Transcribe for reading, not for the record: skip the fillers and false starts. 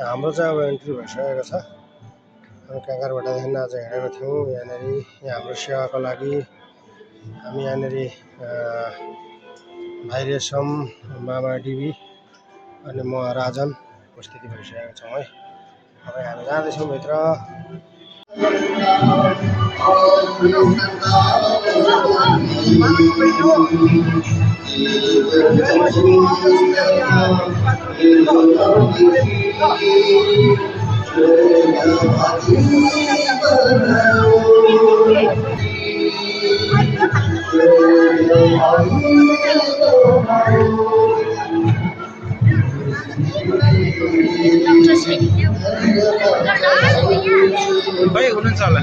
हाम्रो चाहिँ अब एन्ट्री भइसकेको छ। हामी काँगरबाटादेखि आज हिँडेको थियौँ यहाँनिर यहाँ हाम्रो सेवाको लागि। हामी यहाँनिर भाइ रेशम, मामा डिबी अनि म राजन उपस्थिति भइसकेका छौँ है। अब हामी जाँदैछौँ भित्र। भाइ हुनुहुन्छ होला